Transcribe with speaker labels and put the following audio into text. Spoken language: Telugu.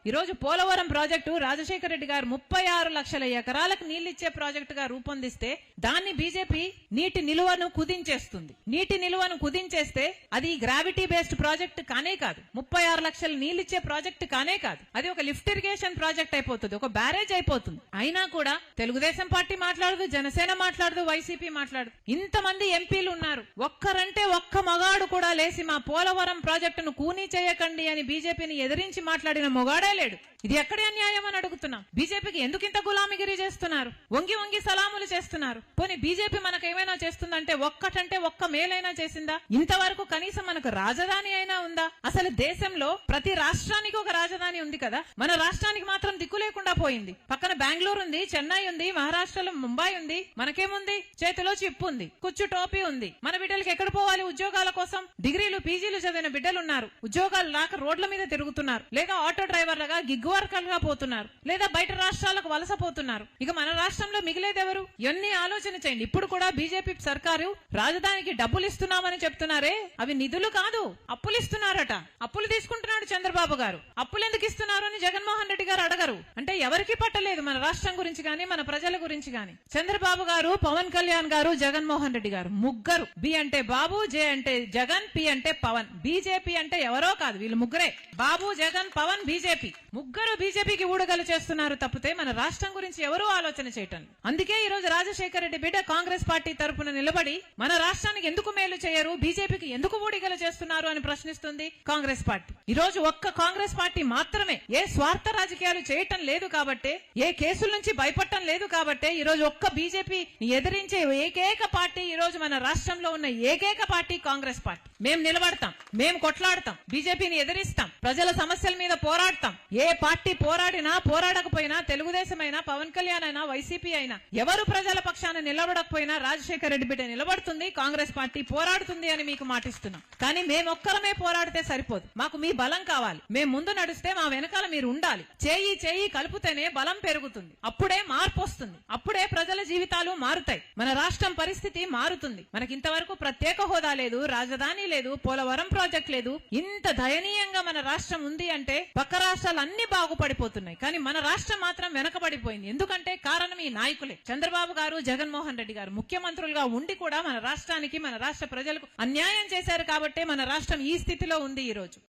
Speaker 1: ఈ రోజు పోలవరం ప్రాజెక్టు రాజశేఖర రెడ్డి గారు 36 లక్షల ఎకరాలకు నీళ్లిచ్చే ప్రాజెక్టుగా రూపొందిస్తే దాన్ని బీజేపీ నీటి నిలువను కుదించేస్తుంది. నీటి నిలువను కుదించేస్తే అది గ్రావిటీ బేస్డ్ ప్రాజెక్ట్ కానే కాదు, 36 లక్షల నీళ్లిచ్చే ప్రాజెక్ట్ కానే కాదు, అది ఒక లిఫ్ట్ ఇరిగేషన్ ప్రాజెక్ట్ అయిపోతుంది, ఒక బ్యారేజ్ అయిపోతుంది. అయినా కూడా తెలుగుదేశం పార్టీ మాట్లాడదు, జనసేన మాట్లాడదు, వైసీపీ మాట్లాడదు. ఇంతమంది ఎంపీలు ఉన్నారు, ఒక్కరంటే ఒక్క మగాడు కూడా లేసి మా పోలవరం ప్రాజెక్టును కూనీ చేయకండి అని బీజేపీని ఎదిరించి మాట్లాడిన మొగాడే లేడు. ఇది ఎక్కడే అన్యాయం అని అడుగుతున్నాం. బీజేపీకి ఎందుకు ఇంత గులామిగిరి చేస్తున్నారు? వంగి వంగి సలాములు చేస్తున్నారు. పోనీ బీజేపీ మనకు ఏమైనా చేస్తుందంటే ఒక్కటంటే ఒక్క మేలైనా చేసిందా? ఇంతవరకు కనీసం మనకు రాజధాని అయినా ఉందా? అసలు దేశంలో ప్రతి రాష్ట్రానికి ఒక రాజధాని ఉంది కదా, మన రాష్ట్రానికి మాత్రం దిక్కు లేకుండా పోయింది. పక్కన బెంగళూరు ఉంది, చెన్నై ఉంది, మహారాష్ట్రలో ముంబై ఉంది, మనకేముంది? చేతిలో చిప్పు ఉంది, కుచ్చు టోపీ ఉంది. మన బిడ్డలకి ఎక్కడ పోవాలి ఉద్యోగాల కోసం? డిగ్రీలు పీజీలు చదివిన బిడ్డలు ఉన్నారు, ఉద్యోగాలు లేక రోడ్ల మీద తిరుగుతున్నారు, లేక ఆటో డ్రైవర్లుగా గిగ్ వర్కర్లుగా పోతున్నారు, లేదా బయట రాష్ట్రాలకు వలస పోతున్నారు. ఇక మన రాష్ట్రంలో మిగిలేదెవరు? ఇవన్నీ ఆలోచన చేయండి. ఇప్పుడు కూడా బీజేపీ సర్కారు రాజధానికి డబ్బులు ఇస్తున్నామని చెప్తున్నారే, అవి నిధులు కాదు, అప్పులు ఇస్తున్నారట. అప్పులు తీసుకుంటున్నాడు చంద్రబాబు గారు. అప్పులు ఎందుకు ఇస్తున్నారు అని జగన్మోహన్ రెడ్డి గారు అడగరు. అంటే ఎవరికి పట్టలేదు మన రాష్ట్రం గురించి గాని, మన ప్రజల గురించి గాని. చంద్రబాబు గారు, పవన్ కళ్యాణ్ గారు, జగన్మోహన్ రెడ్డి గారు ముగ్గురు, బి అంటే బాబు, జే అంటే జగన్, పి అంటే పవన్. బీజేపీ అంటే ఎవరో కాదు, వీళ్ళు ముగ్గురే. బాబు, జగన్, పవన్, బీజేపీ ముగ్గురు బీజేపీకి ఊడగలు చేస్తున్నారు తప్పితే మన రాష్ట్రం గురించి ఎవరూ ఆలోచన చేయటం. అందుకే ఈ రోజు రాజశేఖర రెడ్డి బిడ్డ కాంగ్రెస్ పార్టీ తరపున నిలబడి మన రాష్ట్రానికి ఎందుకు మేలు చేయరు, బీజేపీకి ఎందుకు ఊడిగలు చేస్తున్నారు అని ప్రశ్నిస్తుంది కాంగ్రెస్ పార్టీ. ఈ రోజు ఒక్క కాంగ్రెస్ పార్టీ మాత్రమే ఏ స్వార్థ రాజకీయాలు చేయటం లేదు కాబట్టే, ఏ కేసుల నుంచి భయపడటం లేదు కాబట్టే ఈ రోజు ఒక్క బీజేపీ ఎదిరించే ఏకైక పార్టీ ఈ రోజు మన రాష్ట్రంలో ఉన్న ఏకైక పార్టీ కాంగ్రెస్ పార్టీ. మేము నిలబడతాం, మేము కొట్లాడతాం, బీజేపీని ఎదిరిస్తాం, ప్రజల సమస్యల మీద పోరాడతాం. ఏ పార్టీ పోరాడినా పోరాడకపోయినా, తెలుగుదేశం అయినా, పవన్ కళ్యాణ్ అయినా, వైసీపీ అయినా, ఎవరు ప్రజల పక్షాన నిలబడకపోయినా రాజశేఖర రెడ్డి బిడ్డ నిలబడుతుంది, కాంగ్రెస్ పార్టీ పోరాడుతుంది అని మీకు మాటిస్తున్నాం. కానీ మేమొక్కరమే పోరాడితే సరిపోదు, మాకు మీ బలం కావాలి. మేము ముందు నడిస్తే మా వెనకాల మీరు ఉండాలి. చేయి చేయి కలుపుతేనే బలం పెరుగుతుంది, అప్పుడే మార్పు వస్తుంది, అప్పుడే ప్రజల జీవితాలు మారుతాయి, మన రాష్ట్రం పరిస్థితి మారుతుంది. మనకి ఇంతవరకు ప్రత్యేక హోదా లేదు, రాజధాని లేదు, పోలవరం ప్రాజెక్ట్ లేదు. ఇంత దయనీయంగా మన రాష్ట్రం ఉంది అంటే పక్క రాష్ట్రాలు అన్ని బాగుపడిపోతున్నాయి, కానీ మన రాష్ట్రం మాత్రం వెనకబడిపోయింది. ఎందుకంటే కారణం ఈ నాయకులే. చంద్రబాబు గారు, జగన్మోహన్ రెడ్డి గారు ముఖ్యమంత్రులుగా ఉండి కూడా మన రాష్ట్రానికి, మన రాష్ట్ర ప్రజలకు అన్యాయం చేశారు కాబట్టే మన రాష్ట్రం ఈ స్థితిలో ఉంది ఈ రోజు.